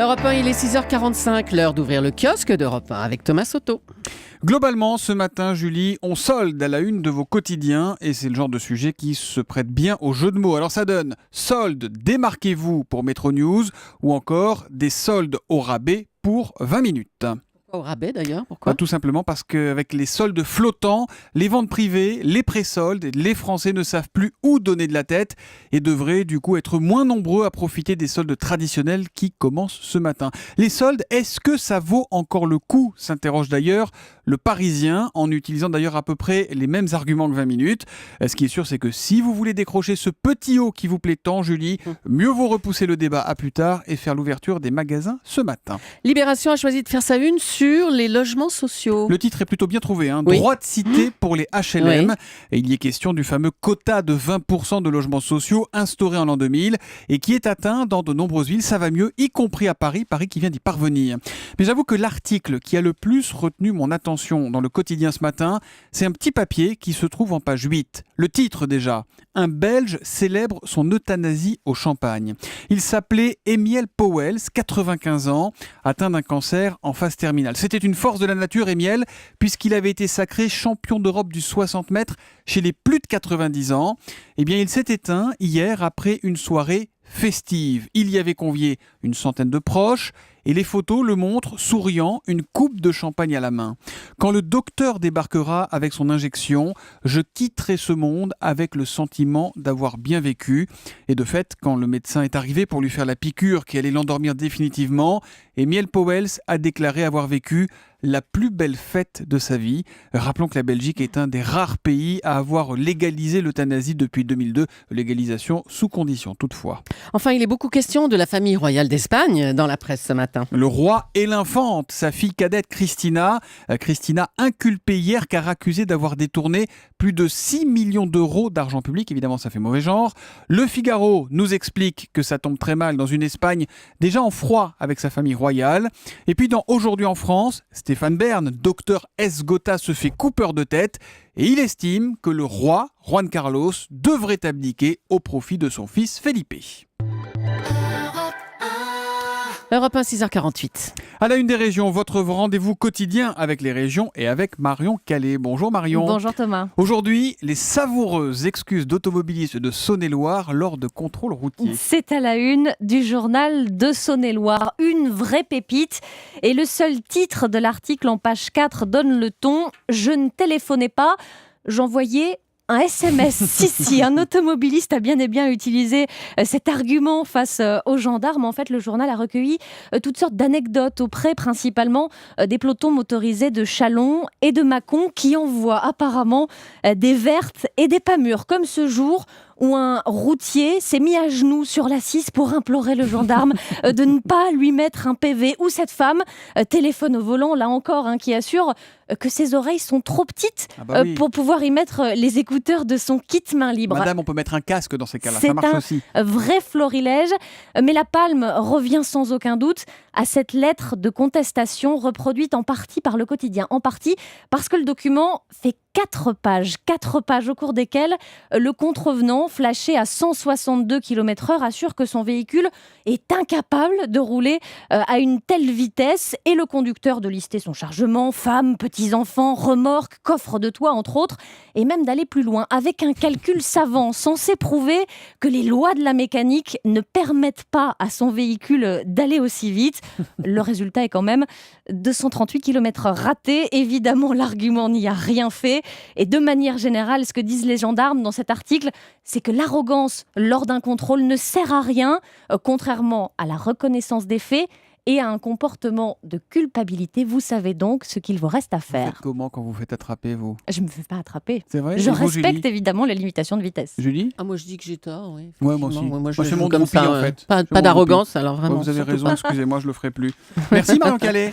Europe 1, il est 6h45, l'heure d'ouvrir le kiosque d'Europe 1 avec Thomas Soto. Globalement, ce matin, Julie, on solde à la une de vos quotidiens et c'est le genre de sujet qui se prête bien au jeu de mots. Alors ça donne solde, démarquez-vous pour Métro News ou encore des soldes au rabais pour 20 minutes. Au rabais d'ailleurs, pourquoi ? Tout simplement parce qu'avec les soldes flottants, les ventes privées, les pré-soldes, les Français ne savent plus où donner de la tête et devraient du coup être moins nombreux à profiter des soldes traditionnels qui commencent ce matin. Les soldes, est-ce que ça vaut encore le coup ? S'interroge d'ailleurs le Parisien en utilisant d'ailleurs à peu près les mêmes arguments que 20 minutes. Ce qui est sûr, c'est que si vous voulez décrocher ce petit haut qui vous plaît tant, Julie, mieux vaut repousser le débat à plus tard et faire l'ouverture des magasins ce matin. Libération a choisi de faire sa une sur les logements sociaux. Le titre est plutôt bien trouvé, Oui. Droit de cité pour les HLM. Oui. Et il y est question du fameux quota de 20% de logements sociaux instauré en l'an 2000 et qui est atteint dans de nombreuses villes. Ça va mieux, y compris à Paris qui vient d'y parvenir. Mais j'avoue que l'article qui a le plus retenu mon attention dans le quotidien ce matin, c'est un petit papier qui se trouve en page 8. Le titre déjà, un Belge célèbre son euthanasie au Champagne. Il s'appelait Emiel Pauwels, 95 ans, atteint d'un cancer en phase terminale. C'était une force de la nature, Emiel, puisqu'il avait été sacré champion d'Europe du 60 mètres chez les plus de 90 ans. Eh bien, il s'est éteint hier après une soirée festive. Il y avait convié une centaine de proches et les photos le montrent souriant, une coupe de champagne à la main. Quand le docteur débarquera avec son injection, je quitterai ce monde avec le sentiment d'avoir bien vécu. Et de fait, quand le médecin est arrivé pour lui faire la piqûre qui allait l'endormir définitivement, Emiel Pauwels a déclaré avoir vécu la plus belle fête de sa vie. Rappelons que la Belgique est un des rares pays à avoir légalisé l'euthanasie depuis 2002, légalisation sous condition toutefois. Enfin, il est beaucoup question de la famille royale d'Espagne dans la presse ce matin. Le roi et l'infante, sa fille cadette Cristina. Cristina inculpée hier car accusée d'avoir détourné plus de 6 millions d'euros d'argent public. Évidemment, ça fait mauvais genre. Le Figaro nous explique que ça tombe très mal dans une Espagne déjà en froid avec sa famille royale. Et puis dans Aujourd'hui en France, Stéphane Bern, docteur S. Gotha, se fait coupeur de tête et il estime que le roi, Juan Carlos, devrait abdiquer au profit de son fils Felipe. Europe 1, 6h48. À la une des régions, votre rendez-vous quotidien avec les régions et avec Marion Calais. Bonjour Marion. Bonjour Thomas. Aujourd'hui, les savoureuses excuses d'automobilistes de Saône-et-Loire lors de contrôles routiers. C'est à la une du journal de Saône-et-Loire, une vraie pépite. Et le seul titre de l'article en page 4 donne le ton « Je ne téléphonais pas, j'envoyais un SMS ». Si, un automobiliste a bien et bien utilisé cet argument face aux gendarmes. En fait, le journal a recueilli toutes sortes d'anecdotes auprès principalement des pelotons motorisés de Châlons et de Mâcon qui envoient apparemment des vertes et des pas mûres, comme ce jour où un routier s'est mis à genoux sur l'assise pour implorer le gendarme de ne pas lui mettre un PV. Ou cette femme, téléphone au volant, là encore, qui assure que ses oreilles sont trop petites Oui. pour pouvoir y mettre les écouteurs de son kit main libre. Madame, on peut mettre un casque dans ces cas-là, C'est ça marche un aussi. vrai florilège, mais la palme revient sans aucun doute à cette lettre de contestation reproduite en partie par le quotidien. En partie parce que le document fait 4 pages au cours desquelles le contrevenant, flashé à 162 km/h, assure que son véhicule est incapable de rouler à une telle vitesse et le conducteur de lister son chargement, femmes, petits-enfants, remorques, coffre de toit entre autres, et même d'aller plus loin avec un calcul savant censé prouver que les lois de la mécanique ne permettent pas à son véhicule d'aller aussi vite. Le résultat est quand même 238 km/h ratés. Évidemment, l'argument n'y a rien fait. Et de manière générale, ce que disent les gendarmes dans cet article, c'est que l'arrogance lors d'un contrôle ne sert à rien, contrairement à la reconnaissance des faits et à un comportement de culpabilité. Vous savez donc ce qu'il vous reste à Vous faire. faites comment quand vous faites attraper, vous ? Je ne me fais pas attraper. C'est vrai ? Je Et vous, respecte Julie évidemment les limitations de vitesse. Julie ? Ah, moi je dis que j'ai tort, oui. Ouais, moi aussi. Moi, Moi, je c'est joue mon comme groupie, ça, en fait. Pas C'est mon d'arrogance, alors vraiment. Ouais, vous avez surtout raison, pas. excusez-moi, je le ferai plus. Merci Marion Calais.